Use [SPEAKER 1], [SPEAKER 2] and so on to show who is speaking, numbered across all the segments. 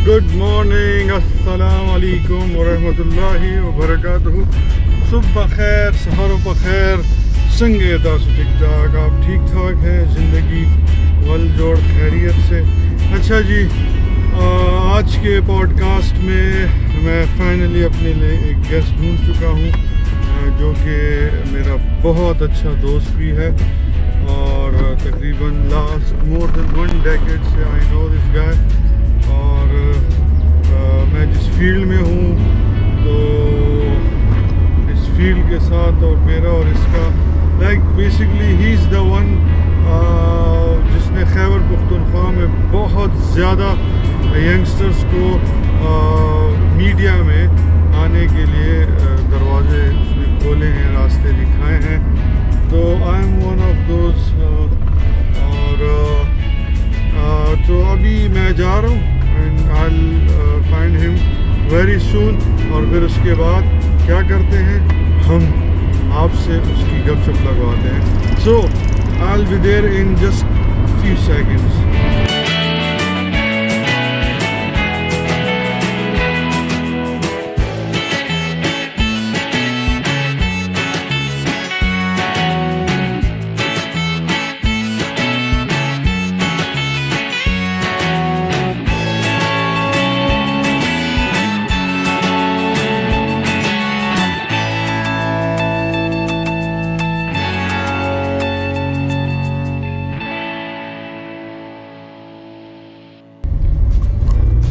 [SPEAKER 1] Good morning, السلام علیکم ورحمۃ اللہ وبرکاتہ. صبح بخیر، سحر بخیر، سنگے داس ٹھیک ٹھاک. آپ ٹھیک ٹھاک ہیں؟ زندگی ول جوڑ خیریت سے. اچھا جی، آج کے پوڈ کاسٹ میں فائنلی اپنے لیے ایک گیسٹ ڈھونڈ چکا ہوں جو کہ میرا بہت اچھا دوست بھی ہے، اور تقریباً لاسٹ مور دین 1 decade سے آئی نو دس گائے. اور میں جس فیلڈ میں ہوں تو اس فیلڈ کے ساتھ اور میرا اور اس کا like basically he is the one جس نے خیبر پختونخوا میں بہت زیادہ ینگسٹرز کو میڈیا میں آنے کے لیے دروازے اس نے کھولے ہیں، راستے دکھائے ہیں. تو I am one of those. اور تو ابھی میں جا رہا ہوں and I'll find him very soon. اور پھر اس کے بعد کیا کرتے ہیں، ہم آپ سے اس کی گپ شپ لگواتے ہیں. So I'll be there in just few seconds.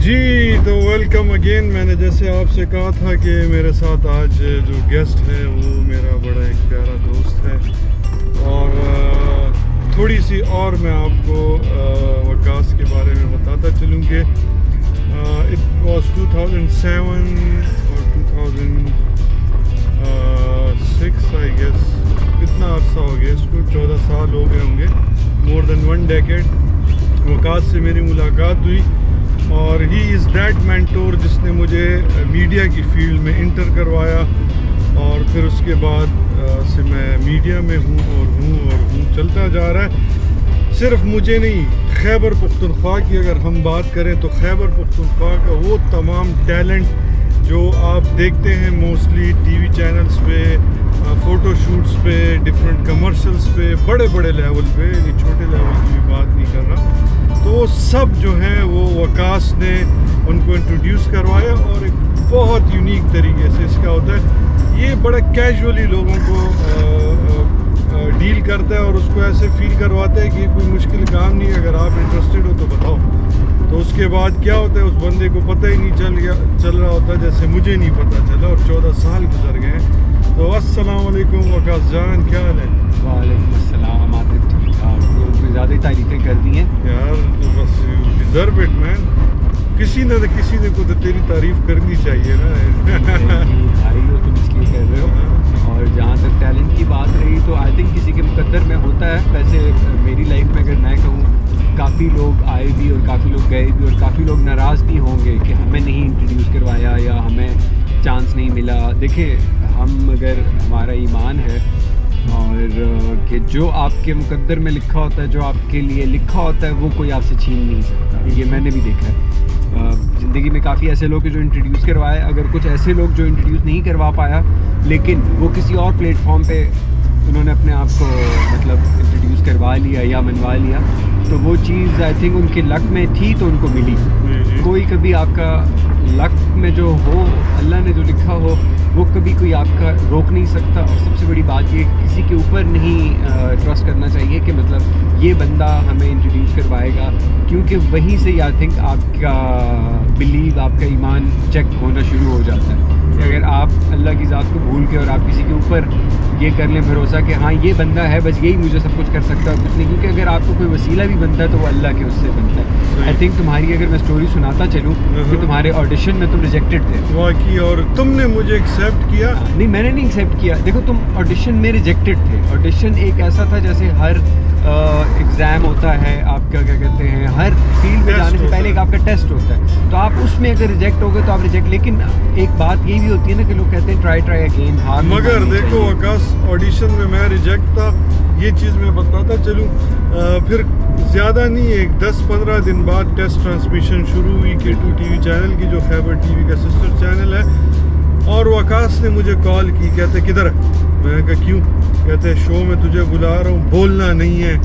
[SPEAKER 1] جی تو ویلکم اگین. میں نے جیسے آپ سے کہا تھا کہ میرے ساتھ آج جو گیسٹ ہے وہ میرا بڑا ایک پیارا دوست ہے. اور تھوڑی سی اور میں آپ کو وکاس کے بارے میں بتاتا چلوں کہ اٹ واز 2007 اور 2006 آئی گیس. کتنا عرصہ ہو گیا اس کو، 14 سال ہو گئے ہوں گے، مور دین 1 decade. وکاس سے میری ملاقات ہوئی اور ہی از دیٹ مینٹور جس نے مجھے میڈیا کی فیلڈ میں انٹر کروایا. اور پھر اس کے بعد سے میں میڈیا میں ہوں چلتا جا رہا ہے. صرف مجھے نہیں، خیبر پختونخوا کی اگر ہم بات کریں تو خیبر پختونخوا کا وہ تمام ٹیلنٹ جو آپ دیکھتے ہیں موسٹلی ٹی وی چینلز پہ، فوٹو شوٹس پہ، ڈفرینٹ کمرشلز پہ، بڑے بڑے لیول پہ، یعنی چھوٹے لیول کی بھی بات نہیں کر رہا. تو وہ سب جو ہیں وہ وکاس نے ان کو انٹروڈیوس کروایا. اور ایک بہت یونیک طریقے سے اس کا ہوتا ہے، یہ بڑا کیجولی لوگوں کو ڈیل کرتا ہے اور اس کو ایسے فیل کرواتا ہے کہ کوئی مشکل کام نہیں ہے، اگر آپ انٹرسٹڈ ہو تو بتاؤ. تو اس کے بعد کیا ہوتا ہے، اس بندے کو پتہ ہی نہیں چل رہا ہوتا جیسے مجھے نہیں پتہ چلا، اور 14 سال گزر گئے ہیں. تو السلام علیکم وکاس جان، کیا حال ہے؟
[SPEAKER 2] وعلیکم السلام. عاطف ٹھیک ٹھاک. لوگ زیادہ تعریفیں کر دی ہیں
[SPEAKER 1] یار. تو بس ڈیزرو اٹ مین. کسی نے کو تو تیری تعریف کرنی چاہیے نا.
[SPEAKER 2] بھائی ہو تم اس لیے کر رہے ہو. اور جہاں تک ٹیلنٹ کی بات رہی تو آئی تھنک کسی کے مقدر میں ہوتا ہے. ویسے میری لائف میں اگر میں کہوں، کافی لوگ آئے بھی اور کافی لوگ گئے بھی، اور کافی لوگ ناراض بھی ہوں گے کہ ہمیں نہیں انٹروڈیوس کروایا یا ہمیں چانس نہیں ملا. دیکھیں، ہم اگر ہمارا ایمان ہے اور کہ جو آپ کے مقدر میں لکھا ہوتا ہے، جو آپ کے لیے لکھا ہوتا ہے، وہ کوئی آپ سے چھین نہیں سکتا. یہ میں نے بھی دیکھا ہے زندگی میں. کافی ایسے لوگ جو انٹروڈیوس کروائے، اگر کچھ ایسے لوگ جو انٹروڈیوس نہیں کروا پایا لیکن وہ کسی اور پلیٹ فارم پہ انہوں نے اپنے آپ کو مطلب انٹروڈیوس کروا لیا یا منوا لیا، تو وہ چیز آئی تھنک ان کے لک میں تھی تو ان کو ملی. کوئی کبھی آپ کا لک میں جو ہو، اللہ نے جو لکھا ہو، وہ کبھی کوئی آپ کا روک نہیں سکتا. اور سب سے بڑی بات یہ کسی کے اوپر نہیں ٹرسٹ کرنا چاہیے کہ مطلب یہ بندہ ہمیں انٹروڈیوس کروائے گا، کیونکہ وہیں سے آئی تھنک آپ کا بلیو، آپ کا ایمان چیک ہونا شروع ہو جاتا ہے. کہ اگر آپ اللہ کی ذات کو بھول کے اور آپ کسی کے اوپر یہ کر لیں بھروسہ کہ ہاں یہ بندہ ہے بس یہی مجھے سب کچھ کر سکتا ہے اور کچھ نہیں, کیونکہ اگر آپ کو کوئی وسیلہ بھی بنتا ہے تو وہ اللہ کے اس سے بنتا ہے. آئی تھنک تمہاری اگر میں اسٹوری سناتا چلوں کہ تمہارے آڈیشن میں تم ریجیکٹڈ تھے
[SPEAKER 1] واقعی, اور تم نے مجھے ایکسیپٹ کیا.
[SPEAKER 2] نہیں میں نے نہیں ایکسیپٹ کیا. دیکھو تم آڈیشن میں ریجیکٹڈ تھے. آڈیشن ایک ایسا تھا جیسے ہر ایگزام ہوتا ہے آپ کا, کیا کہتے ہیں, ہر فیلڈ میں جانے سے پہلے ایک آپ کا ٹیسٹ ہوتا ہے, تو آپ اس میں اگر ریجیکٹ ہو گئے تو آپ ریجیکٹ. لیکن ایک بات یہ بھی ہوتی ہے نا کہ لوگ کہتے ہیں ٹرائی اگین, ہار.
[SPEAKER 1] مگر دیکھو وکاس, آڈیشن میں میں ریجیکٹ تھا, یہ چیز میں بتاتا چلوں. پھر زیادہ نہیں, ایک 10-15 دن بعد ٹیسٹ ٹرانسمیشن شروع ہوئی K2 ٹی وی چینل کی, جو خیبر ٹی وی کا سسٹر چینل ہے, اور وکاس نے مجھے کال کی, کہتے کدھر ہے. میں نے کہا کیوں. کہتے شو میں تجھے بلا رہا ہوں, بولنا نہیں ہے,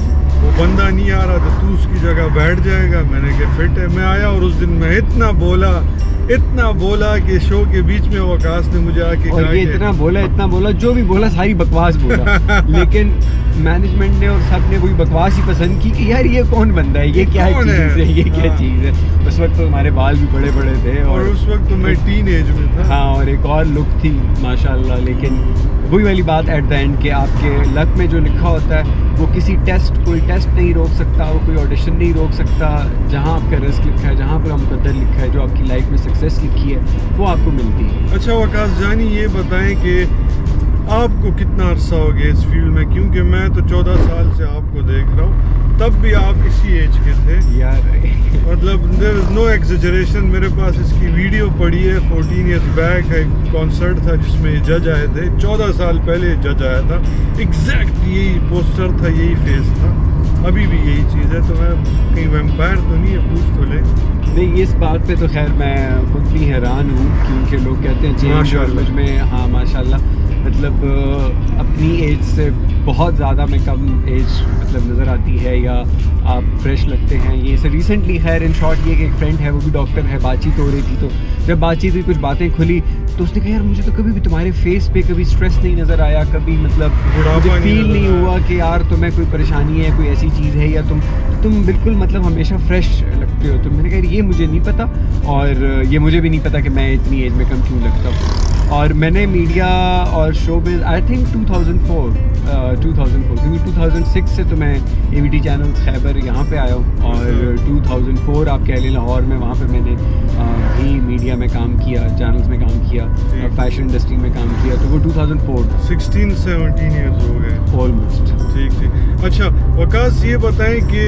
[SPEAKER 1] وہ بندہ نہیں آ رہا تو اس کی جگہ بیٹھ جائے گا. میں نے کہا فٹ ہے. میں آیا اور اس دن میں اتنا بولا کہ شو کے بیچ میں وکاس نے مجھے آ کے
[SPEAKER 2] اور یہ اتنا بولا جو بھی بولا ساری بکواس بولا. لیکن مینجمنٹ نے اور سب نے وہی بکواس ہی پسند کی کہ یار یہ کون بندہ ہے, یہ کیا چیز ہے, یہ کیا چیز ہے. اس وقت تو ہمارے بال بھی بڑے بڑے تھے اور
[SPEAKER 1] اس وقت تو میں ٹین ایج میں تھا.
[SPEAKER 2] ہاں, اور ایک اور لک تھی ماشاء اللہ. لیکن وہی والی بات ایٹ دا اینڈ کہ آپ کے لک میں جو لکھا ہوتا ہے وہ کسی کوئی ٹیسٹ نہیں روک سکتا, وہ کوئی آڈیشن نہیں روک سکتا. جہاں آپ کا رزق لکھا ہے, جہاں پر مقدر لکھا ہے, جو آپ کی لائف میں سکسیس لکھی ہے وہ آپ کو ملتی ہے.
[SPEAKER 1] اچھا وکاس جانی, یہ بتائیں کہ آپ کو کتنا عرصہ ہو گیا اس فیلڈ میں, کیونکہ میں تو 14 سال سے آپ کو دیکھ رہا ہوں, تب بھی آپ اسی ایج کے تھے
[SPEAKER 2] یار.
[SPEAKER 1] مطلب دیر از نو ایگزیجریشن. میرے پاس اس کی ویڈیو پڑی ہے 14 ایئرس بیک. ایک کانسرٹ تھا جس میں جج آئے تھے, 14 سال پہلے جج آیا تھا. ایگزیکٹ یہی پوسٹر تھا, یہی فیس تھا, ابھی بھی یہی چیز ہے. تو میں کہیں ویمپائر تو نہیں ہے, پوچھ تو لے.
[SPEAKER 2] نہیں, اس بات پہ تو خیر میں خود بھی حیران ہوں, کیونکہ لوگ کہتے ہیں چینج اور مجھ میں, ہاں ماشاء اللہ, مطلب اپنی ایج سے بہت زیادہ میں کم ایج مطلب نظر آتی ہے, یا آپ فریش لگتے ہیں. یہ سے ریسنٹلی خیر ان شارٹ یہ کہ ایک فرینڈ ہے, وہ بھی ڈاکٹر ہے, بات چیت ہو رہی تھی, تو جب بات چیت ہوئی کچھ باتیں کھلی تو اس نے کہا یار مجھے تو کبھی بھی تمہارے فیس پہ کبھی اسٹریس نہیں نظر آیا, کبھی مطلب مجھے فیل نہیں ہوا کہ یار تمہیں کوئی پریشانی ہے, کوئی ایسی چیز ہے, یا تم بالکل مطلب ہمیشہ فریش لگتے ہو. تو میں نے کہا یہ مجھے نہیں پتا, اور یہ مجھے بھی نہیں پتا کہ میں اتنی ایج میں کم کیوں لگتا ہوں. اور میں نے میڈیا اور شو بز آئی تھنک 2004 کیونکہ 2006 سے تو میں AVT چینلز خیبر یہاں پہ آیا ہوں, اور 2004 آپ کہہ لیں لاہور میں, وہاں پہ میں نے بھی میڈیا میں کام کیا, چینلز میں کام کیا, فیشن انڈسٹری میں کام کیا. تو وہ 2004
[SPEAKER 1] 16-17 ایئرز ہو گئے
[SPEAKER 2] آلموسٹ.
[SPEAKER 1] ٹھیک. اچھا وکاس, یہ بتائیں کہ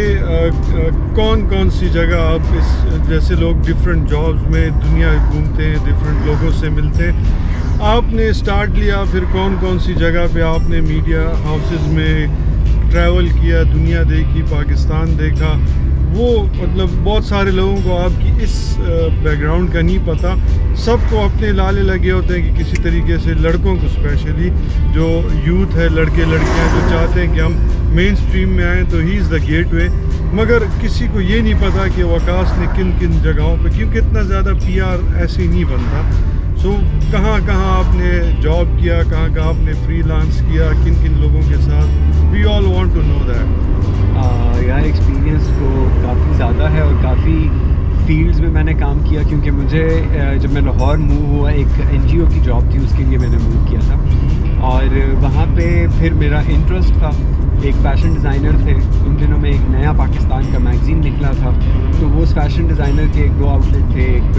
[SPEAKER 1] کون سی جگہ آپ اس, جیسے لوگ ڈفرینٹ جابز میں دنیا گھومتے ہیں, ڈفرینٹ لوگوں سے ملتے ہیں, آپ نے اسٹارٹ لیا, پھر کون سی جگہ پہ آپ نے میڈیا ہاؤسز میں ٹریول کیا, دنیا دیکھی, پاکستان دیکھا. وہ مطلب بہت سارے لوگوں کو آپ کی اس بیک گراؤنڈ کا نہیں پتہ. سب کو اپنے لالے لگے ہوتے ہیں کہ کسی طریقے سے, لڑکوں کو اسپیشلی جو یوتھ ہے, لڑکے لڑکیاں جو چاہتے ہیں کہ ہم مین اسٹریم میں آئیں, تو ہی از دا گیٹ وے. مگر کسی کو یہ نہیں پتا کہ وکاس نے کن جگہوں پہ, کیونکہ اتنا زیادہ PR ایسے ہی نہیں بنتا. سو کہاں آپ نے جاب کیا, کہاں آپ نے فری لانس کیا, کن لوگوں کے ساتھ. We all want to know that.
[SPEAKER 2] یار ایکسپیرینس تو کافی زیادہ ہے, اور کافی فیلڈز میں میں نے کام کیا, کیونکہ مجھے جب میں لاہور موو ہوا, ایک NGO کی جاب تھی, اس کے لیے میں نے موو کیا تھا, اور وہاں پہ پھر میرا انٹرسٹ تھا. ایک فیشن ڈیزائنر تھے ان دنوں میں, ایک نیا پاکستان کا میگزین نکلا تھا, تو وہ اس فیشن ڈیزائنر کے 2 آؤٹ لیٹ تھے, ایک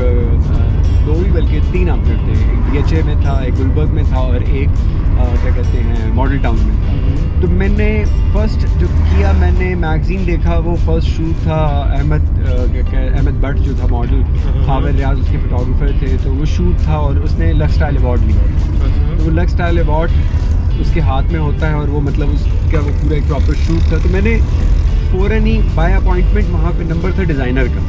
[SPEAKER 2] 2 ہی بلکہ 3 آؤٹ لیٹ تھے, ایک DHA میں تھا, ایک گلبرگ میں تھا, اور ایک کیا کہتے ہیں ماڈل ٹاؤن میں تھا. تو میں نے فرسٹ جو کیا, میں نے میگزین دیکھا, وہ فرسٹ شوٹ تھا احمد بٹ جو تھا ماڈل, خاور ریاض اس کے فوٹوگرافر تھے, تو وہ شوٹ تھا, اور اس نے لک اسٹائل ایوارڈ لیا. تو وہ لک اسٹائل ایوارڈ اس کے ہاتھ میں ہوتا ہے, اور وہ مطلب اس کا وہ پورا ایک پراپر شوٹ تھا. تو میں نے فوراً ہی بائی اپوائنٹمنٹ, وہاں پہ نمبر تھا ڈیزائنر کا,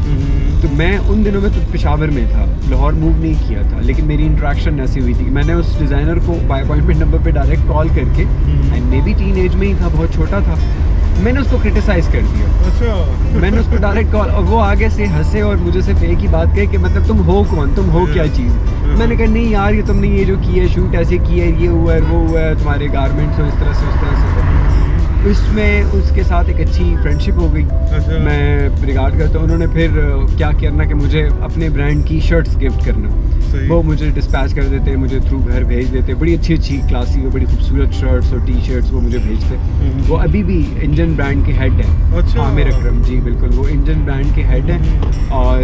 [SPEAKER 2] تو میں ان دنوں میں تو پشاور میں تھا, لاہور موو نہیں کیا تھا, لیکن میری انٹریکشن ایسی ہوئی تھی کہ میں نے اس ڈیزائنر کو بائی اپوائنٹمنٹ نمبر پہ ڈائریکٹ کال کر کے, and maybe teenage میں ہی تھا, بہت چھوٹا تھا, میں نے اس کو کرٹیسائز کر دیا.
[SPEAKER 1] اچھا.
[SPEAKER 2] میں نے اس کو ڈائریکٹ کال, اور وہ آگے سے ہنسے اور مجھے صرف ایک ہی بات کہی کہ مطلب تم ہو کون, تم ہو کیا چیز. میں نے کہا نہیں یار, یہ تم نے یہ جو کی ہے شوٹ ایسے کی ہے, یہ ہوا ہے, وہ ہوا ہے, تمہارے گارمنٹس ہو اس طرح سے. اس میں اس کے ساتھ ایک اچھی فرینڈشپ ہو گئی.
[SPEAKER 1] اچھا.
[SPEAKER 2] میں ریگارڈ کرتا ہوں. انہوں نے پھر کیا کرنا کہ مجھے اپنے برانڈ کی شرٹس گفٹ کرنا.
[SPEAKER 1] صحیح.
[SPEAKER 2] وہ مجھے ڈسپیچ کر دیتے, مجھے تھرو گھر بھیج دیتے. بڑی اچھی کلاسی اور بڑی خوبصورت شرٹس اور ٹی شرٹس وہ مجھے بھیجتے. وہ ابھی بھی انجن برانڈ کے ہیڈ ہیں.
[SPEAKER 1] اچھا.
[SPEAKER 2] عامر اکرم جی, بالکل وہ انجن برانڈ کے ہیڈ ہیں. اور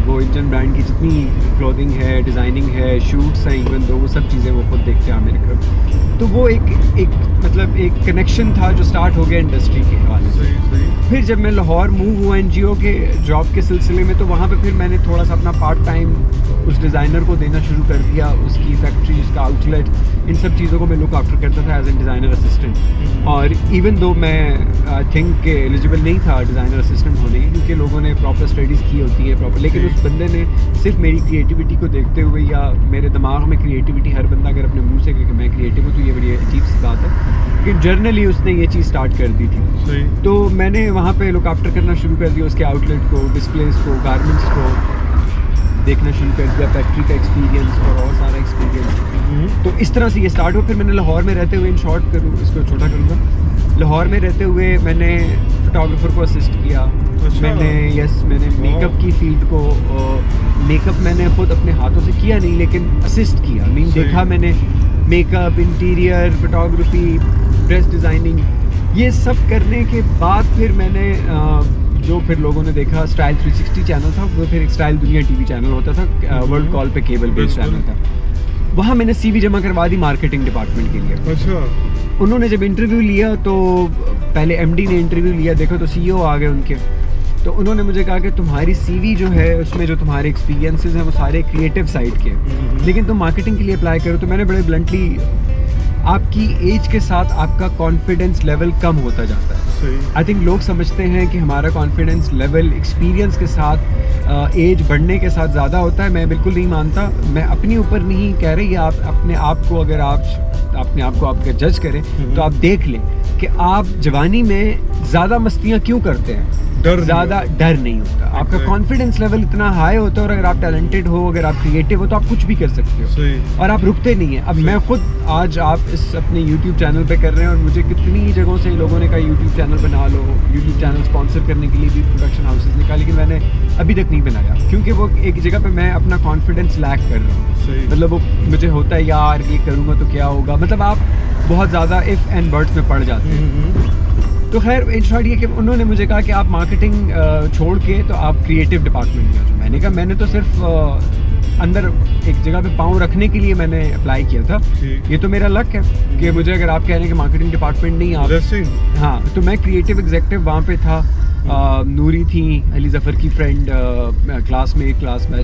[SPEAKER 2] وہ انجن برانڈ کی جتنی کلودنگ ہے, ڈیزائننگ ہے, شوٹس ہیں, ایون دو وہ سب چیزیں وہ خود دیکھتے ہیں عامر اکرم. تو وہ ایک مطلب ایک کنیکشن تھا جو سٹارٹ ہو گیا انڈسٹری کے حوالے سے. پھر جب میں لاہور موو ہوا NGO کے جاب کے سلسلے میں, تو وہاں پہ پھر میں نے تھوڑا سا اپنا پارٹ ٹائم اس ڈیزائنر کو دینا شروع کر دیا. اس کی فیکٹری, اس کا آؤٹ لیٹ, ان سب چیزوں کو میں لک آفٹر کرتا تھا ایز اے ڈیزائنر اسسٹنٹ. اور ایون دو میں آئی تھنک کہ ایلیجیبل نہیں تھا ڈیزائنر اسسٹنٹ ہونے کی, کیونکہ لوگوں نے پراپر اسٹڈیز کی ہوتی ہے پراپر. لیکن اس بندے نے صرف میری کریٹیوٹی کو دیکھتے ہوئے, یا میرے دماغ میں کریٹیوٹی, ہر بندہ اگر اپنے منہ سے کہے کہ میں کریٹیو ہوں تو یہ بڑی عجیب سی بات ہے, لیکن جرنلی اس نے یہ چیز اسٹارٹ کر دی تھی. تو میں نے وہاں پہ لک آفٹر کرنا شروع کر دیا, اس کے آؤٹ لیٹ کو, ڈسپلیز کو, گارمنٹس کو دیکھنا شروع کر دیا, فیکٹری کا ایکسپیرینس اور سارا ایکسپیرینس. تو اس طرح سے یہ اسٹارٹ ہوا. پھر میں نے لاہور میں رہتے ہوئے, ان شارٹ کروں اس کو چھوٹا کروں گا, لاہور میں رہتے ہوئے میں نے فوٹوگرافر کو اسسٹ کیا. میں نے میک اپ کی فیلڈ کو, میک اپ میں نے خود اپنے ہاتھوں سے کیا نہیں لیکن اسسٹ کیا. دیکھا میں نے makeup, interior, photography, dress designing, یہ سب کرنے کے بعد پھر میں نے جو پھر لوگوں نے دیکھا اسٹائل 360 چینل تھا, وہ پھر ایک اسٹائل دنیا ٹی وی چینل ہوتا تھا, ورلڈ کال پہ کیبل بیس چینل تھا. وہاں میں نے CV جمع کروا دی مارکیٹنگ ڈپارٹمنٹ کے لیے.
[SPEAKER 1] اچھا.
[SPEAKER 2] انہوں نے جب انٹرویو لیا تو پہلے MD نے انٹرویو لیا, دیکھو تو CEO آ گئے ان کے. تو انہوں نے مجھے کہا کہ تمہاری CV جو ہے اس میں جو تمہارے ایکسپیرینسز ہیں وہ سارے کریٹو سائڈ کے, لیکن تم مارکیٹنگ کے لیے اپلائی کرو. تو میں نے بڑے بلنٹلی, آپ کی ایج کے ساتھ آپ کا کانفیڈنس لیول کم ہوتا جاتا ہے. آئی تھنک لوگ سمجھتے ہیں کہ ہمارا کانفیڈنس لیول ایکسپیرینس کے ساتھ ایج بڑھنے کے ساتھ زیادہ ہوتا ہے. میں بالکل نہیں مانتا. میں اپنی اوپر نہیں کہہ رہی, آپ اپنے آپ کو اگر آپ اپنے آپ کو آپ کا جج کریں تو آپ دیکھ لیں کہ آپ جوانی میں زیادہ مستیاں کیوں کرتے ہیں. زیادہ ڈر نہیں ہوتا, آپ کا کانفیڈنس لیول اتنا ہائی ہوتا ہے. اور اگر آپ ٹیلنٹڈ ہو, اگر آپ کریٹو ہو, تو آپ کچھ بھی کر سکتے ہو اور آپ رکتے نہیں ہیں. اب میں خود آج آپ اس اپنے یوٹیوب چینل پہ کر رہے ہیں, اور مجھے کتنی جگہوں سے لوگوں نے کہا یوٹیوب چینل بنا لو, یوٹیوب چینل اسپانسر کرنے کے لیے بھی پروڈکشن ہاؤسز نے کہا, لیکن میں نے ابھی تک نہیں بنایا, کیونکہ وہ ایک جگہ پہ میں اپنا کانفیڈنس لیک کر رہا ہوں. مطلب وہ مجھے ہوتا ہے یار یہ کروں گا تو کیا ہوگا, مطلب آپ بہت زیادہ اف اینڈ برڈس میں پڑ جاتے ہیں. تو خیر ان شارٹ یہ کہ انہوں نے مجھے کہا کہ آپ مارکیٹنگ چھوڑ کے تو آپ کریٹو ڈپارٹمنٹ میں آ جاؤ. میں نے کہا میں نے تو صرف اندر ایک جگہ پہ پاؤں رکھنے کے لیے میں نے اپلائی کیا تھا. یہ تو میرا لک ہے کہ مجھے اگر آپ کہہ رہے ہیں کہ مارکیٹنگ ڈپارٹمنٹ نہیں آپ, ہاں, تو میں کریٹو ایگزیکٹو وہاں پہ تھا. نوری تھیں, علی ظفر کی فرینڈ, کلاس بیچ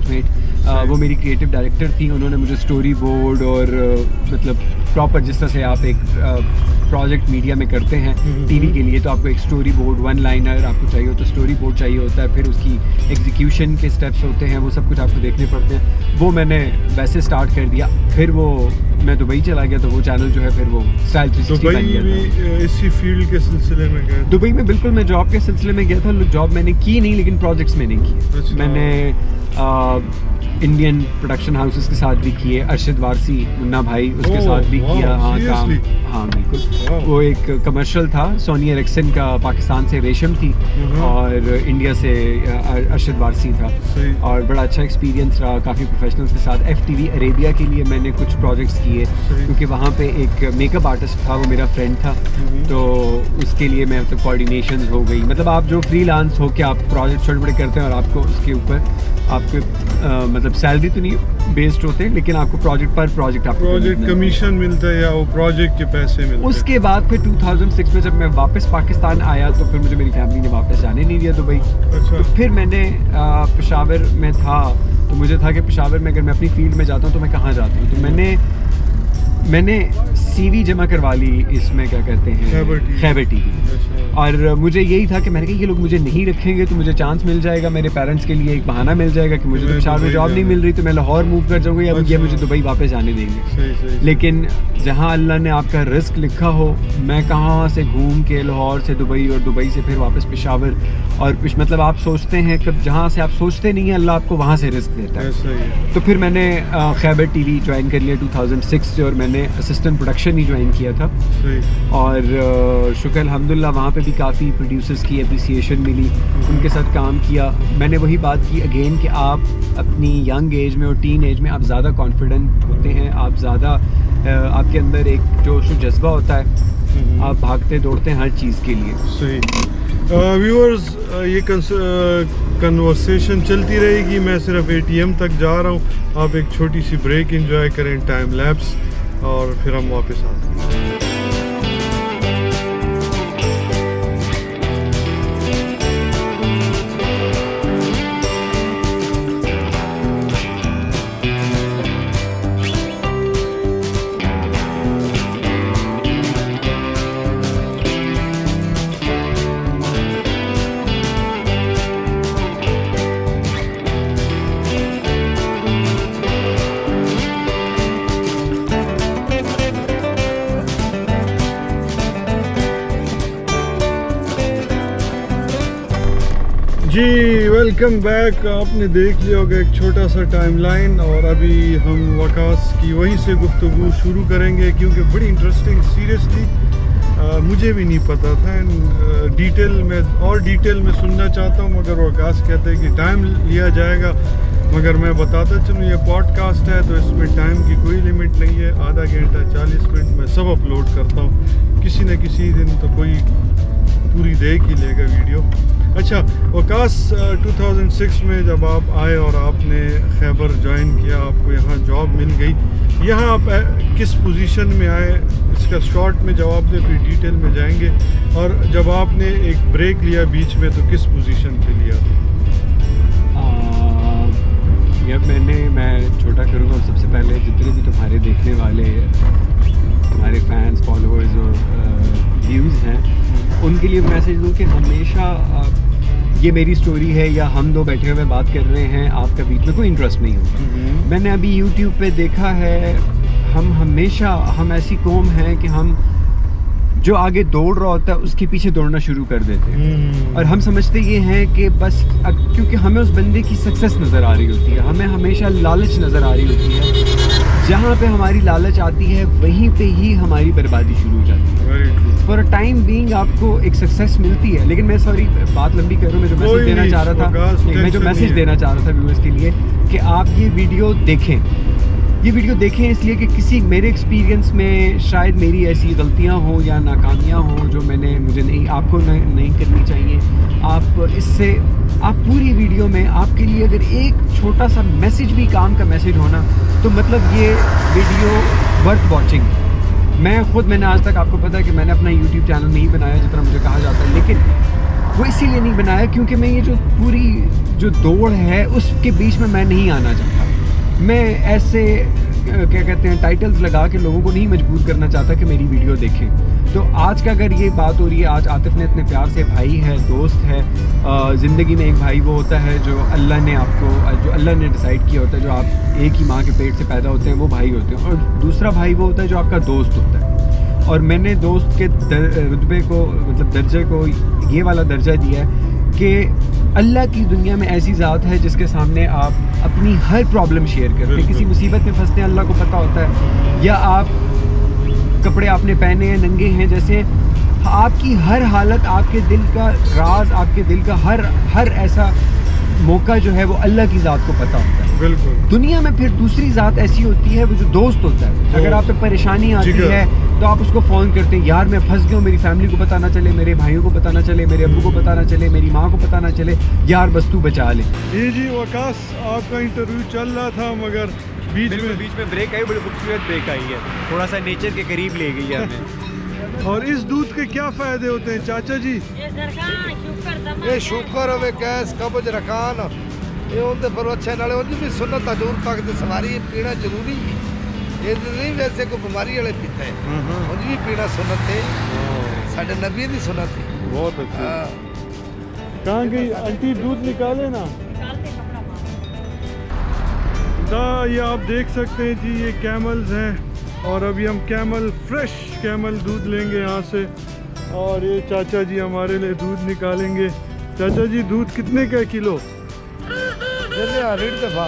[SPEAKER 2] میٹ, وہ میری کریٹو ڈائریکٹر تھیں. انہوں نے مجھے اسٹوری بورڈ اور مطلب پراپر جس طرح سے آپ ایک پروجیکٹ میڈیا میں کرتے ہیں ٹی وی کے لیے, تو آپ کو ایک اسٹوری بورڈ, ون لائنر آپ کو چاہیے ہوتا ہے, اسٹوری بورڈ چاہیے ہوتا ہے, پھر اس کی ایگزیکیوشن کے اسٹیپس ہوتے ہیں, وہ سب کچھ آپ کو دیکھنے پڑتے ہیں. وہ میں نے ویسے اسٹارٹ کر دیا. پھر وہ میں دبئی چلا گیا, تو وہ چینل جو ہے پھر وہ اسٹائل 360 بن گیا تھا.
[SPEAKER 1] اسی فیلڈ کے سلسلے میں گئے
[SPEAKER 2] دبئی میں؟ بالکل, میں جاب کے سلسلے میں گیا تھا. جاب میں نے کی نہیں, لیکن پروجیکٹس میں نے کیے. میں نے انڈین پروڈکشن ہاؤسز کے ساتھ بھی کیے, ارشد وارسی منا بھائی اس کے ساتھ بھی کیا. ہاں کام, ہاں بالکل. وہ ایک کمرشل تھا سونی ایرکسن کا, پاکستان سے ریشم تھی اور انڈیا سے ارشد وارسی تھا, اور بڑا اچھا ایکسپیرینس رہا کافی پروفیشنلس کے ساتھ. FTV عربیہ کے لیے میں نے کچھ پروجیکٹس کیے, کیونکہ وہاں پہ ایک میک اپ آرٹسٹ تھا, وہ میرا فرینڈ تھا, تو اس کے لیے میں مطلب کوآرڈینیشنز ہو گئی. مطلب آپ جو فری لانس ہو کے آپ پروجیکٹ چھوٹے بڑے کرتے ہیں, اور آپ کو اس کے اوپر آپ کے مطلب سیلری تو نہیں بیسڈ ہوتے, لیکن آپ کو پروجیکٹ پر پروجیکٹ آپ
[SPEAKER 1] پروجیکٹ کمیشن ملتا ہے یا وہ پروجیکٹ کے پیسے ملتے ہیں.
[SPEAKER 2] اس کے بعد پھر 2006 میں جب میں واپس پاکستان آیا, تو پھر مجھے میری فیملی نے واپس جانے نہیں دیا دبئی. تو پھر میں نے پشاور میں تھا, تو مجھے تھا کہ پشاور میں اگر میں اپنی فیلڈ میں جاتا ہوں تو میں کہاں جاتا ہوں. تو میں نے CV جمع کروا لی اس میں, کیا کہتے ہیں, خیبر ٹی وی. اور مجھے یہی تھا کہ میں نے کہا یہ لوگ مجھے نہیں رکھیں گے تو مجھے چانس مل جائے گا, میرے پیرنٹس کے لیے ایک بہانہ مل جائے گا کہ مجھے پشاور میں جاب نہیں مل رہی, تو میں لاہور موو کر جاؤں گا, یا یہ مجھے دبئی واپس جانے دیں گے. لیکن جہاں اللہ نے آپ کا رزق لکھا ہو, میں کہاں سے گھوم کے لاہور سے دبئی, اور دبئی سے پھر واپس پشاور, اور مطلب آپ سوچتے ہیں کہ جہاں سے آپ سوچتے نہیں ہیں اللہ آپ کو وہاں سے رزق دیتا ہے. تو پھر میں نے خیبر ٹی وی جوائن کر لیا 2006 سے, اور میں نے اسسٹنٹ پروڈکشن ہی جوائن کیا تھا.
[SPEAKER 1] صحیح.
[SPEAKER 2] اور شکر الحمدللہ وہاں پہ بھی کافی پروڈیوسرز کی اپریسیشن ملی, ان کے ساتھ کام کیا. میں نے وہی بات کی اگین کہ آپ اپنی ینگ ایج میں اور ٹین ایج میں آپ زیادہ کانفیڈنٹ ہوتے ہیں, آپ زیادہ آپ کے اندر ایک جوش و جذبہ ہوتا ہے, آپ بھاگتے دوڑتے ہیں ہر چیز کے لیے.
[SPEAKER 1] صحیح. ویورز, یہ کنورسیشن چلتی رہے گی. میں صرف ATM تک جا رہا ہوں, آپ ایک چھوٹی سی بریک انجوائے کریں, ٹائم لیپس, اور پھر ہم واپس آتے ہیں. جی ویلکم بیک. آپ نے دیکھ لیا ہوگا ایک چھوٹا سا ٹائم لائن, اور ابھی ہم وقاص کی وہیں سے گفتگو شروع کریں گے کیونکہ بڑی انٹرسٹنگ, سیریسلی مجھے بھی نہیں پتہ تھا. ڈیٹیل میں سننا چاہتا ہوں, مگر وقاص کہتے ہیں کہ ٹائم لیا جائے گا. مگر میں بتاتا چلوں یہ پوڈ کاسٹ ہے تو اس میں ٹائم کی کوئی لمٹ نہیں ہے. آدھا گھنٹہ 40 منٹ میں سب اپلوڈ کرتا ہوں. کسی نہ کسی دن تو کوئی پوری دیکھ ہی لے گا ویڈیو. اچھا وقاص, 2006 میں جب آپ آئے اور آپ نے خیبر جوائن کیا, آپ کو یہاں جاب مل گئی, یہاں آپ کس پوزیشن میں آئے, اس کا شارٹ میں جواب دیں, پھر ڈیٹیل میں جائیں گے. اور جب آپ نے ایک بریک لیا بیچ میں تو کس پوزیشن پہ لیا؟ میں چھوٹا کروں گا, اور سب سے پہلے جتنے بھی تمہارے دیکھنے والے تمہارے فینس, فالوورز اور ویوز ہیں, ان کے لیے میسیج دوں کہ ہمیشہ یہ میری سٹوری ہے یا ہم دو بیٹھے ہوئے بات کر رہے ہیں, آپ کا بیچ میں کوئی انٹرسٹ نہیں ہوگا. میں نے ابھی یوٹیوب پہ دیکھا ہے, ہم ایسی قوم ہیں کہ ہم جو آگے دوڑ رہا ہوتا ہے اس کے پیچھے دوڑنا شروع کر دیتے ہیں, اور ہم سمجھتے یہ ہیں کہ بس کیونکہ ہمیں اس بندے کی سکسیس نظر آ رہی ہوتی ہے, ہمیں ہمیشہ لالچ نظر آ رہی ہوتی ہے. جہاں پہ ہماری لالچ آتی ہے وہیں پہ ہی ہماری بربادی شروع ہو جاتی ہے. فار اے ٹائم بینگ آپ کو ایک سکسیس ملتی ہے, لیکن میں سوری بات لمبی کر رہا ہوں, میں جو میسیج دینا چاہ رہا تھا ویورز کے لیے کہ آپ یہ ویڈیو دیکھیں اس لیے کہ میرے ایکسپیرینس میں شاید میری ایسی غلطیاں ہوں یا ناکامیاں ہوں جو مجھے آپ کو نہیں کرنی چاہیے. آپ پوری ویڈیو میں آپ کے لیے اگر ایک چھوٹا سا میسیج بھی کام کا میسیج ہونا تو مطلب یہ ویڈیو ورتھ واچنگ. میں نے آج تک, آپ کو پتا ہے کہ میں نے اپنا یوٹیوب چینل نہیں بنایا جتنا مجھے کہا جاتا ہے, لیکن وہ اسی لیے نہیں بنایا کیونکہ میں یہ جو پوری دوڑ ہے اس کے بیچ میں نہیں آنا چاہتا. میں ایسے کیا کہتے ہیں ٹائٹلز لگا کے لوگوں کو نہیں مجبور کرنا چاہتا کہ میری ویڈیو دیکھیں. تو آج کا اگر یہ بات ہو رہی ہے, آج عاطف نے اتنے پیار سے بھائی ہے, دوست ہے, زندگی میں ایک بھائی وہ ہوتا ہے جو اللہ نے ڈیسائیڈ کیا ہوتا ہے, جو آپ ایک ہی ماں کے پیٹ سے پیدا ہوتے ہیں وہ بھائی ہوتے ہیں, اور دوسرا بھائی وہ ہوتا ہے جو آپ کا دوست ہوتا ہے. اور میں نے دوست کے رتبے کو, مطلب درجے کو, یہ والا درجہ دیا ہے کہ اللہ کی دنیا میں ایسی ذات ہے جس کے سامنے آپ اپنی ہر پرابلم شیئر کرتے ہیں. کسی مصیبت میں پھنستے ہیں اللہ کو پتہ ہوتا ہے, یا آپ کپڑے آپ نے پہنے ہیں ننگے ہیں, جیسے آپ کی ہر حالت, آپ کے دل کا راز, آپ کے دل کا ہر ایسا موقع جو ہے وہ اللہ کی ذات کو پتہ ہوتا ہے. بالکل.
[SPEAKER 2] دنیا میں پھر دوسری ذات ایسی ہوتی ہے وہ جو دوست ہوتا ہے. اگر آپ پہ پریشانی آتی ہے تو آپ اس کو فون کرتے ہیں, یار میں پھنس گیا ہوں, میری فیملی کو پتہ نہ چلے, میرے بھائیوں کو پتہ نہ چلے, میرے ابو کو پتہ نہ چلے, میری ماں کو پتہ نہ چلے, یار بس تو بچا لے.
[SPEAKER 1] جی وقاص, آپ کا انٹرویو چل رہا تھا مگر بیچ میں
[SPEAKER 2] بریک آئی, بڑی خوبصورت بریک آئی ہے, تھوڑا سا نیچر کے قریب لے گئی ہے ہمیں.
[SPEAKER 1] اور اس دودھ کے کیا فائدے ہوتے ہیں چاچا جی؟
[SPEAKER 3] یہ شوکر ہوئے گیس قبض رکھان یہ ہوتے پر اچھے نالے ہوتی بھی سنت حضور پاک دے سواری پینا ضروری ہے. یہ نہیں ویسے کوئی بیماری والے پیتا ہے, انج بھی پینا سنت ہے, ساڈے نبی دی سنت ہے.
[SPEAKER 1] بہت اچھا. کہاں گئی آنٹی, دودھ نکالے نا. یہ آپ دیکھ سکتے ہیں جی, یہ کیملز ہیں, اور ابھی ہم فریش کیمل دودھ لیں گے یہاں سے, اور یہ چاچا جی ہمارے لیے دودھ نکالیں گے. چاچا جی دودھ کتنے کا کلو؟
[SPEAKER 3] 1.5 دفعہ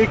[SPEAKER 1] 1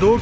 [SPEAKER 1] 2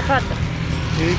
[SPEAKER 1] 1
[SPEAKER 4] 1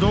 [SPEAKER 1] 2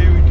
[SPEAKER 1] AVT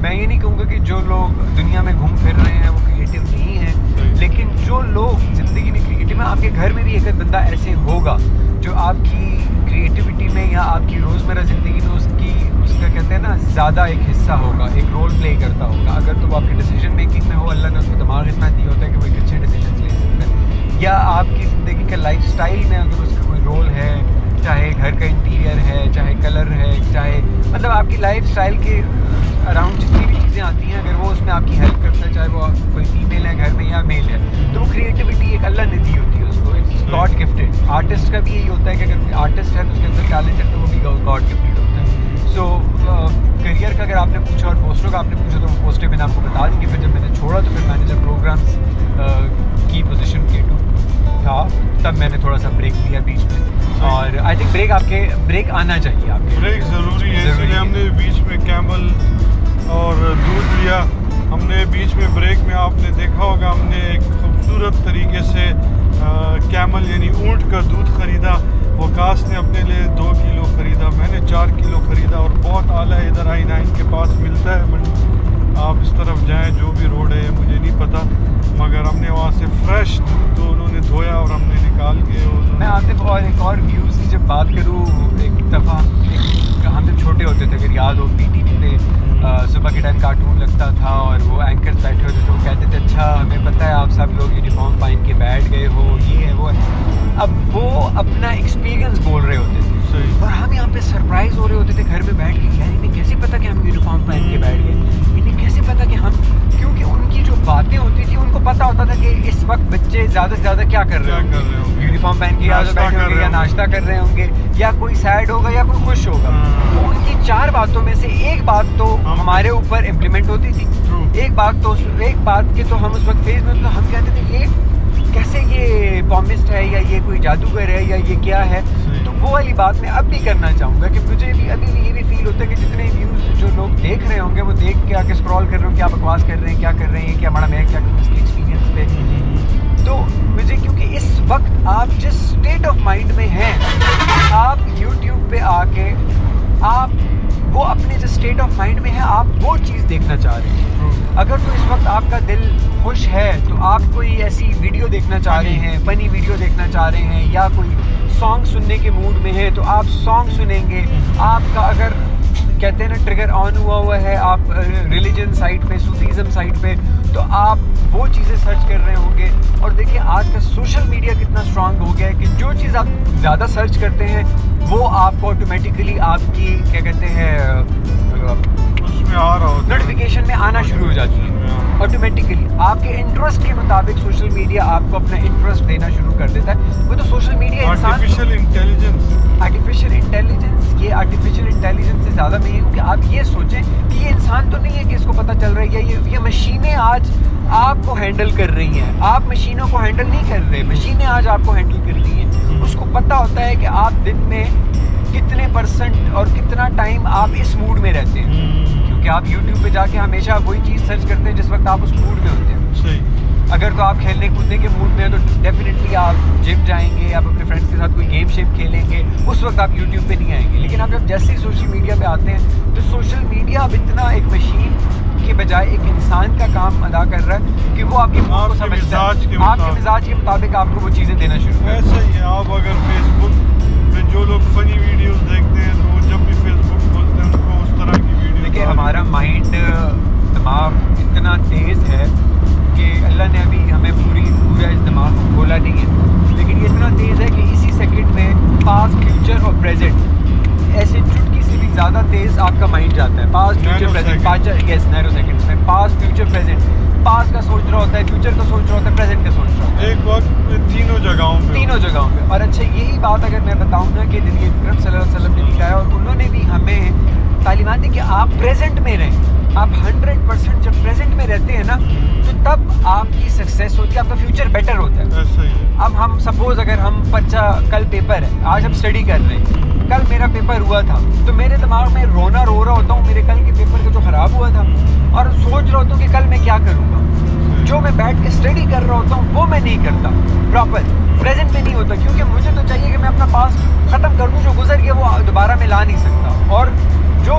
[SPEAKER 2] میں یہ نہیں کہوں گا کہ جو لوگ دنیا میں گھوم پھر رہے ہیں وہ کریٹیو نہیں ہیں، لیکن جو لوگ زندگی میں کریٹیو ہیں، آپ کے گھر میں بھی ایک بندہ ایسے ہوگا جو آپ کی کریٹیوٹی میں یا آپ کی روزمرہ زندگی میں اس کا کہتے ہیں نا زیادہ ایک حصہ ہوگا، ایک رول پلے کرتا ہوگا. اگر تو وہ آپ کی ڈیسیجن میکنگ میں ہو، اللہ نے اس کو دماغ اتنا دیا ہوتا ہے کہ وہ ایک اچھے ڈیسیجن لے سکتا ہے، یا آپ کی زندگی کے لائف اسٹائل میں اگر اس کا کوئی رول ہے، چاہے گھر کا انٹیریئر ہے، چاہے کلر ہے، چاہے مطلب آپ کی لائف اسٹائل کے اراؤنڈ جتنی بھی چیزیں آتی ہیں، اگر وہ اس میں آپ کی ہیلپ کرتا ہے، چاہے وہ کوئی فیمیل ہے گھر میں یا میل ہے، تو وہ کریٹیوٹی ایک اللہ نے دی ہوتی ہے اس کو، اٹس گاڈ گفٹیڈ. آرٹسٹ کا بھی یہی ہوتا ہے کہ اگر آرٹسٹ ہے تو اس کے اندر ٹیلنٹ ہے تو وہ بھی گاڈ گفٹیڈ ہوتا ہے. سو کریئر کا اگر آپ نے پوچھا اور پوسٹوں کا آپ نے پوچھا تو وہ پوسٹیں میں نے آپ کو بتا دیں گے. پھر جب میں نے چھوڑا تو پھر مینیجر پروگرامس کی پوزیشن K2 تھا، تب میں نے تھوڑا سا بریک لیا بیچ میں. اور آئی تھنک بریک آنا چاہیے آپ کے
[SPEAKER 1] بریک ضروری ہے، اس لیے ہم نے بیچ میں کیمل اور دودھ لیا. ہم نے بیچ میں بریک میں آپ نے دیکھا ہوگا ہم نے ایک خوبصورت طریقے سے کیمل یعنی اونٹ کا دودھ خریدا. وکاس نے اپنے لیے 2 کلو خریدا، میں نے 4 کلو خریدا، اور بہت اعلیٰ ادھر I9 کے پاس ملتا ہے منڈی. آپ اس طرف جائیں، جو بھی روڈ ہے مجھے نہیں پتہ، مگر ہم نے وہاں سے فریش دودھ انہوں نے دھویا اور ہم نے نکال کے.
[SPEAKER 2] میں آصف اور ایک اور ویوز کی جب بات کروں، ایک دفعہ ہم جب چھوٹے ہوتے تھے اگر یاد ہو PTV پہ صبح کے ٹائم کارٹون لگتا تھا اور وہ اینکرز بیٹھے ہوتے تھے، وہ کہتے تھے اچھا ہمیں پتہ ہے آپ سب لوگ یونیفارم پہن کے بیٹھ گئے ہو، یہ ہے وہ ہے. اب وہ اپنا ایکسپیرینس بول رہے ہوتے تھے
[SPEAKER 1] صحیح.
[SPEAKER 2] اور ہم یہاں پہ سرپرائز ہو رہے ہوتے تھے گھر میں بیٹھ کے، یار انہیں کیسے پتا کہ ہم یونیفارم پہن کے بیٹھ گئے، انہیں کیسے پتا کہ ہم، کیونکہ ان کی جو باتیں ہوتی تھی ان کو پتا ہوتا تھا کہ اس وقت بچے زیادہ سے زیادہ کیا کر رہے ہوں گے، یونیفارم پہن کے یا بیٹھے ہوں گے یا ناشتہ کر رہے ہوں گے یا کوئی سیڈ ہوگا یا کوئی خوش ہوگا. تو ان کی 4 باتوں میں سے ایک بات تو ہمارے اوپر امپلیمنٹ ہوتی تھی، ایک بات کہ تو ہم اس وقت فیس میں تو ہم کہتے تھے یہ کیسے یہ پامسٹ ہے یا یہ کوئی جادوگر ہے یا یہ کیا ہے. تو وہ والی بات میں اب بھی کرنا چاہوں گا کہ مجھے بھی ابھی بھی یہ بھی فیل ہوتا ہے کہ جتنے ویوز جو لوگ دیکھ رہے ہوں گے وہ دیکھ کے آ کے اسکرال کر رہے ہوں، کیا بکواس کر رہے ہیں، کیا کر رہے ہیں، کیا بڑا میں کیا کروں اس کے ایکسپیرینس پہ. تو مجھے کیونکہ اس وقت آپ جس اسٹیٹ آف مائنڈ میں ہیں، آپ یوٹیوب پہ آ کے آپ وہ اپنے جس اسٹیٹ آف مائنڈ میں ہے آپ وہ چیز دیکھنا چاہ رہے ہیں. اگر تو اس وقت آپ کا دل خوش ہے تو آپ کوئی ایسی ویڈیو دیکھنا چاہ رہے ہیں، فنی ویڈیو دیکھنا چاہ رہے ہیں، یا کوئی سانگ سننے کے موڈ میں ہے تو آپ سانگ سنیں گے. آپ کا اگر کہتے ہیں نا ٹریگر آن ہوا ہے آپ ریلیجن سائٹ پہ، صوفیزم سائٹ پہ، تو آپ وہ چیزیں سرچ کر رہے ہوں گے. اور دیکھیں آج کا سوشل میڈیا کتنا اسٹرانگ ہو گیا ہے کہ جو چیز آپ زیادہ سرچ کرتے ہیں وہ آپ کو آٹومیٹیکلی آپ کی کیا کہتے ہیں
[SPEAKER 1] اس میں آ رہا ہوتا ہے،
[SPEAKER 2] نوٹیفیکیشن میں آنا شروع ہو جاتی ہے آٹومیٹیکلی. آپ کے انٹرسٹ کے مطابق سوشل میڈیا آپ کو اپنا انٹرسٹ دینا شروع کر دیتا ہے. وہ تو سوشل میڈیا انسان
[SPEAKER 1] آرٹیفیشل انٹیلیجنس
[SPEAKER 2] یہ آرٹیفیشیل انٹیلیجنس سے زیادہ نہیں ہے، کیونکہ آپ یہ سوچیں کہ یہ انسان تو نہیں ہے کہ اس کو پتہ چل رہا ہے یا یہ مشینیں آج آپ کو ہینڈل کر رہی ہیں. آپ مشینوں کو ہینڈل نہیں کر رہے، مشینیں آج آپ کو ہینڈل کر رہی ہیں. اس کو پتہ ہوتا ہے کہ آپ دن میں کتنے % اور کتنا ٹائم آپ اس موڈ میں رہتے ہیں، کیونکہ آپ یوٹیوب پہ جا کے ہمیشہ وہی چیز سرچ کرتے ہیں جس وقت آپ اس موڈ میں ہوتے ہیں.
[SPEAKER 1] صحیح.
[SPEAKER 2] اگر تو آپ کھیلنے کودنے کے موڈ میں ہیں تو ڈیفینیٹلی آپ جم جائیں گے، آپ اپنے فرینڈس کے ساتھ کوئی گیم شیم کھیلیں گے، اس وقت آپ یوٹیوب پہ نہیں آئیں گے. لیکن آپ جب جیسے ہی سوشل میڈیا پہ آتے ہیں تو سوشل میڈیا اب اتنا ایک مشین کے بجائے ایک انسان کا کام ادا کر رہا ہے کہ وہ آپ کے موڈ کو سمجھتا ہے، آپ کے مزاج کے مطابق آپ کو وہ چیزیں دینا شروع کرتا ہے.
[SPEAKER 1] ایسا ہی ہے. آپ اگر فیس بک میں جو لوگ فنی ویڈیوز دیکھتے ہیں تو وہ جب بھی فیس بک کھولتے ہیں ان کو اس طرح کی ویڈیو.
[SPEAKER 2] دیکھیں ہمارا مائنڈ دماغ اتنا تیز ہے کہ اللہ نے ابھی ہمیں پورا اس دماغ کو کھولا نہیں ہے، لیکن یہ اتنا تیز ہے کہ اسی سیکنڈ میں پاسٹ فیوچر اور پریزنٹ ایسے چٹکی سے بھی زیادہ تیز آپ کا مائنڈ جاتا ہے. پاسٹ فیوچر پریزنٹ، یس نیرو سیکنڈس میں پاسٹ فیوچر پریزنٹ، پاسٹ کا سوچ رہا ہوتا ہے، فیوچر کا سوچ رہا ہوتا ہے، پریزنٹ کا سوچ رہا ہوتا ہے
[SPEAKER 1] ایک وقت میں تینوں جگہوں پہ.
[SPEAKER 2] اور اچھا یہی بات اگر میں بتاؤں نا کہ نبی اکرم صلی اللہ علیہ وسلم نے بتایا اور انہوں نے بھی ہمیں تعلیمات دی کہ آپ پریزنٹ میں رہیں. آپ 100% جب پریزنٹ میں رہتے ہیں نا تو تب آپ کی سکسیس ہوتی ہے، آپ کا فیوچر بیٹر ہوتا ہے.
[SPEAKER 1] ایسا ہی ہے.
[SPEAKER 2] اب ہم سپوز اگر ہم بچہ کل پیپر ہے، آج ہم اسٹڈی کر رہے ہیں، کل میرا پیپر ہوا تھا تو میرے دماغ میں رو رہا ہوتا ہوں میرے کل کے پیپر کا جو خراب ہوا تھا، اور سوچ رہا ہوتا ہوں کہ کل میں کیا کروں گا. جو میں بیٹھ کے اسٹڈی کر رہا ہوتا ہوں وہ میں نہیں کرتا، پراپر پریزنٹ میں نہیں ہوتا، کیونکہ مجھے تو چاہیے کہ میں اپنا پاسٹ ختم کر دوں. جو گزر گیا وہ دوبارہ میں لا نہیں سکتا، اور جو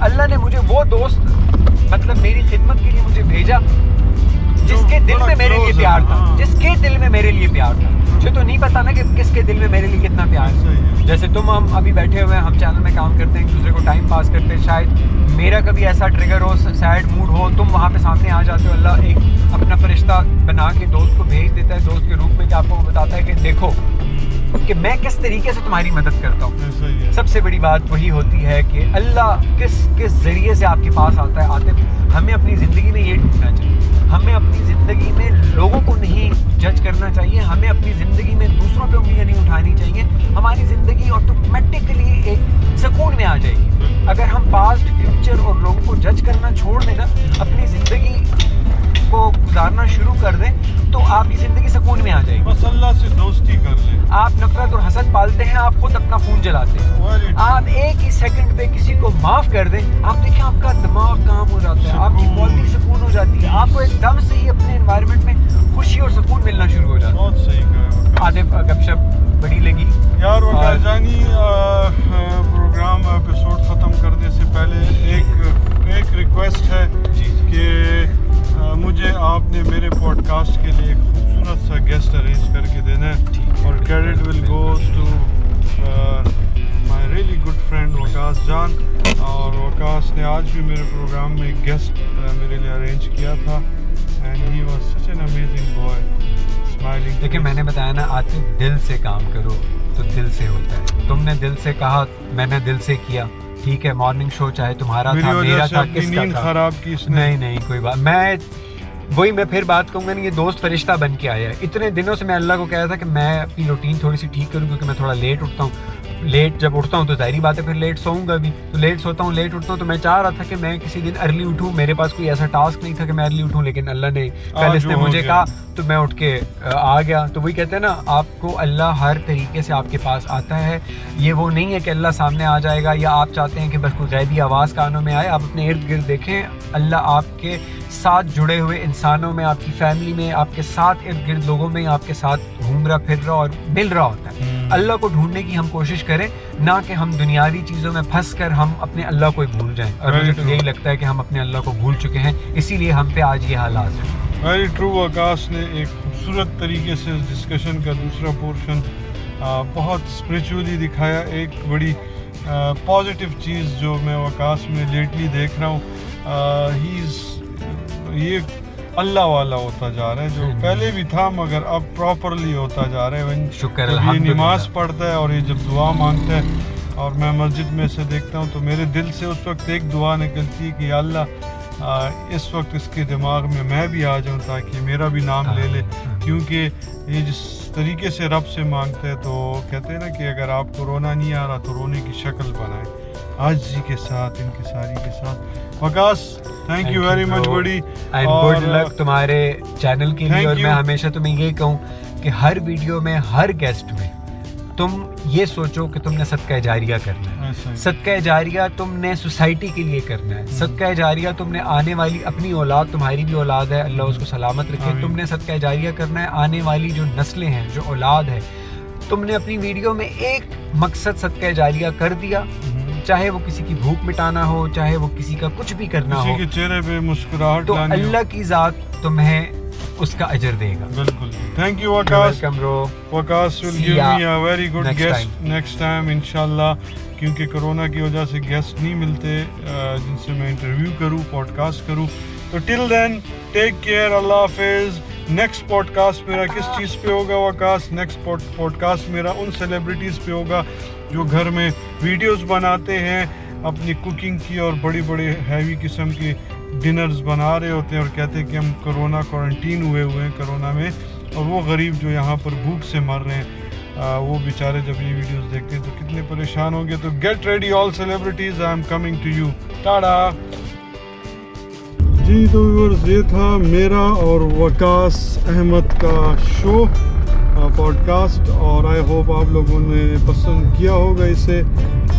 [SPEAKER 2] اللہ نے مجھے وہ دوست مطلب میری خدمت کے لیے مجھے بھیجا جس کے دل میں میرے لیے پیار تھا, جس کے دل میں میرے لیے پیار تھا. مجھے تو نہیں پتا نا کہ کس کے دل میں میرے لیے کتنا پیار ہے. جیسے تم ہم ابھی بیٹھے ہوئے ہیں, ہم چینل میں کام کرتے ہیں, ایک دوسرے کو ٹائم پاس کرتے ہیں. شاید میرا کبھی ایسا ٹریگر ہو, سیڈ موڈ ہو, تم وہاں پہ سامنے آ جاتے ہو, اللہ ایک اپنا فرشتہ بنا کے دوست کو بھیج دیتا ہے دوست کے روپ میں, کہ آپ کو بتاتا ہے کہ دیکھو کہ میں کس طریقے سے تمہاری مدد کرتا ہوں. سب سے بڑی بات وہی ہوتی ہے کہ اللہ کس ذریعے سے آپ کے پاس آتا ہے. آتے ہمیں اپنی زندگی میں یہ ڈھونڈنا چاہیے, ہمیں اپنی زندگی میں لوگوں کو نہیں جج کرنا چاہیے, ہمیں اپنی زندگی میں دوسروں پہ انگلیاں نہیں اٹھانی چاہیے. ہماری زندگی آٹومیٹکلی ایک سکون میں آ جائے گی اگر ہم پاسٹ, فیوچر اور لوگوں کو جج کرنا چھوڑ دیں نا, اپنی زندگی کو گزارنا شروع کر دیں, تو آپ کی زندگی سکون میں آ جائے گی.
[SPEAKER 1] بس اللہ سے دوستی کر لیں.
[SPEAKER 2] آپ نفرت اور حسد پالتے ہیں, آپ خود اپنا خون جلاتے ہیں. آپ ایک ہی سیکنڈ پہ کسی کو معاف کر دیں, آپ دیکھیں آپ کا دماغ کام ہو جاتا ہے, آپ کی باڈی سکون ہو جاتی ہے, آپ کو ایک دم سے ہی اپنے انوائرمنٹ میں خوشی اور سکون ملنا شروع ہو جاتا ہے.
[SPEAKER 1] بہت صحیح کہا.
[SPEAKER 2] عاطف گپ شپ بڑی لگی
[SPEAKER 1] یار وقار جانی, پروگرام ایپیسوڈ ختم کرنے سے پہلے ایک ریکویسٹ ہے کہ مجھے آپ نے میرے پوڈ کاسٹ کے لیے ایک خوبصورت سا گیسٹ ارینج کر کے دینا ہے, اور credit will goes to my really good friend Waqas Jan. اور وقاص نے آج بھی میرے پروگرام میں ایک گیسٹ میرے لیے ارینج کیا تھا, and he was such an amazing boy smiling.
[SPEAKER 2] دیکھیں میں نے بتایا نا, عاطف دل سے کام کرو تو دل سے ہوتا ہے. تم نے دل سے کہا, میں نے دل سے کیا, ٹھیک ہے. مارننگ شو چاہے تمہارا تھا, میرا تھا, کس کا تھا,
[SPEAKER 1] خراب کی اس نے.
[SPEAKER 2] نہیں کوئی بات. میں پھر بات کہوں گا نا, یہ دوست فرشتہ بن کے آیا ہے. اتنے دنوں سے میں اللہ کو کہہ رہا تھا کہ میں اپنی روٹین تھوڑی سی ٹھیک کروں, کیونکہ میں تھوڑا لیٹ اٹھتا ہوں. لیٹ جب اٹھتا ہوں تو ظاہری بات ہے پھر لیٹ سوؤں گا بھی, تو لیٹ سوتا ہوں لیٹ اٹھتا ہوں. تو میں چاہ رہا تھا کہ میں کسی دن ارلی اٹھوں. میرے پاس کوئی ایسا ٹاسک نہیں تھا کہ میں ارلی اٹھوں, لیکن اللہ نے کل اس نے مجھے کہا تو میں اٹھ کے آ گیا. تو وہی کہتے ہیں نا, آپ کو اللہ ہر طریقے سے آپ کے پاس آتا ہے. یہ وہ نہیں ہے کہ اللہ سامنے آ جائے گا, یا آپ چاہتے ہیں کہ بس کوئی غیبی آواز کانوں میں آئے. آپ اپنے ارد گرد دیکھیں, اللہ آپ کے ساتھ جڑے ہوئے انسانوں میں, آپ کی فیملی میں, آپ کے ساتھ ارد گرد لوگوں میں آپ کے ساتھ گھوم رہا پھر رہا اور مل رہا ہوتا ہے. اللہ کو ڈھونڈنے کی ہم کوشش کریں, نہ کہ ہم دنیاوی چیزوں میں پھنس کر ہم اپنے اللہ کو بھول جائیں. اور مجھے تو یہی لگتا ہے کہ ہم اپنے اللہ کو بھول چکے ہیں, اسی لیے ہم پہ آج یہ حالات ہیں.
[SPEAKER 1] Very true. وقاص نے ایک خوبصورت طریقے سے ڈسکشن کا دوسرا پورشن بہت اسپریچولی دکھایا. ایک بڑی پازیٹیو چیز جو میں وقاص میں لیٹلی دیکھ رہا ہوں, یہ اللہ والا ہوتا جا رہا ہے, جو پہلے بھی تھا مگر اب پراپرلی ہوتا جا رہا ہے.
[SPEAKER 2] شکر
[SPEAKER 1] یہ نماز پڑھتا ہے اور یہ جب دعا مانگتا ہے, اور میں مسجد میں سے دیکھتا ہوں تو میرے دل سے اس وقت ایک دعا نکلتی ہے کہ اللہ اس وقت اس کے دماغ میں بھی آ جاؤں تاکہ میرا بھی نام لے لے. کیونکہ یہ جس طریقے سے رب سے مانگتا ہے, تو کہتے ہیں نا کہ اگر آپ کو رونا نہیں آ رہا تو رونے کی شکل بنائیں, عاجزی کے ساتھ, انکساری کے ساتھ. وقاص تھینک یو ویری مچ بڑی,
[SPEAKER 2] اینڈ گڈ لک تمہارے چینل کے لیے. اور میں ہمیشہ تمہیں یہ کہوں کہ ہر ویڈیو میں, ہر گیسٹ میں تم یہ سوچو کہ تم نے صدقہ جاریہ کرنا ہے. صدقہ جاریہ تم نے سوسائٹی کے لیے کرنا ہے. صدقہ جاریہ تم نے آنے والی اپنی اولاد, تمہاری بھی اولاد ہے, اللہ اس کو سلامت رکھے, تم نے صدقہ جاریہ کرنا ہے. آنے والی جو نسلیں ہیں, جو اولاد ہے, تم نے اپنی ویڈیو میں ایک مقصد صدقہ جاریہ کر دیا, چاہے وہ کسی کی بھوک مٹانا ہو, چاہے وہ کسی کا کچھ بھی کرنا ہو,
[SPEAKER 1] کسی کے چہرے پہ مسکراہٹ
[SPEAKER 2] تو
[SPEAKER 1] لانی ہو,
[SPEAKER 2] اللہ کی ذات تمہیں اس کا اجر دے گا.
[SPEAKER 1] بالکل. Thank you Waqas.
[SPEAKER 2] ویلکم برو.
[SPEAKER 1] وقاص will give me a very good guest next time انشاءاللہ, کیونکہ کرونا کی وجہ سے گیسٹ نہیں ملتے جن سے میں انٹرویو کروں, پوڈ کاسٹ کروں. تو ٹل دین ٹیک کیئر, اللہ حافظ. نیکسٹ پوڈ کاسٹ میرا کس چیز پہ ہوگا وقاص؟ نیکسٹ پوڈ کاسٹ میرا ان سیلیبریٹیز پہ ہوگا جو گھر میں ویڈیوز بناتے ہیں اپنی کوکنگ کی, اور بڑی ہیوی قسم کی ڈنرز بنا رہے ہوتے ہیں, اور کہتے ہیں کہ ہم کرونا کوارنٹین ہوئے ہیں کرونا میں, اور وہ غریب جو یہاں پر بھوک سے مر رہے ہیں, وہ بیچارے جب یہ ویڈیوز دیکھتے ہیں تو کتنے پریشان ہوں گے. تو get ready all celebrities, I am coming to you. Tada. جی تو ویورز, یہ تھا میرا اور وقاص احمد کا شو پوڈ کاسٹ, اور آئی ہوپ آپ لوگوں نے پسند کیا ہوگا اسے.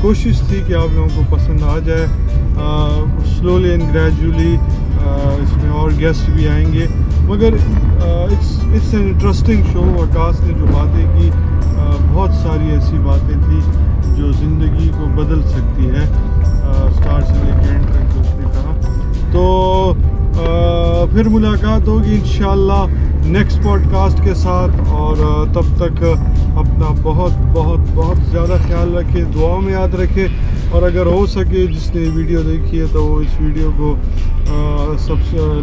[SPEAKER 1] کوشش تھی کہ آپ لوگوں کو پسند آ جائے. سلولی اینڈ گریجولی اس میں اور گیسٹ بھی آئیں گے, مگر اٹس این انٹرسٹنگ شو. وقاص نے جو باتیں کی, بہت ساری ایسی باتیں تھیں جو زندگی کو بدل سکتی ہے. اسٹارٹ سے لے کے اینڈ تک جو اس نے کہا. تو پھر ملاقات ہوگی انشاءاللہ نیکسٹ پوڈ کاسٹ کے ساتھ, اور تب تک اپنا بہت بہت بہت زیادہ خیال رکھے, دعا میں یاد رکھے, اور اگر ہو سکے جس نے ویڈیو دیکھی ہے تو وہ اس ویڈیو کو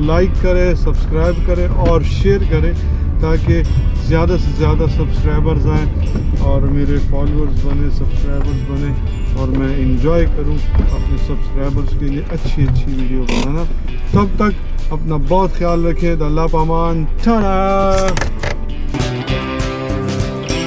[SPEAKER 1] لائک کرے, سبسکرائب کرے اور شیئر کرے, تاکہ زیادہ سے زیادہ سبسکرائبرز آئیں اور میرے فالوورز بنے, سبسکرائبرز بنے, اور میں انجوائے کروں اپنے سبسکرائبرز کے لیے اچھی ویڈیو بنانا. تب تک اپنا بہت خیال رکھیں. اللہ پامان. ٹاٹا.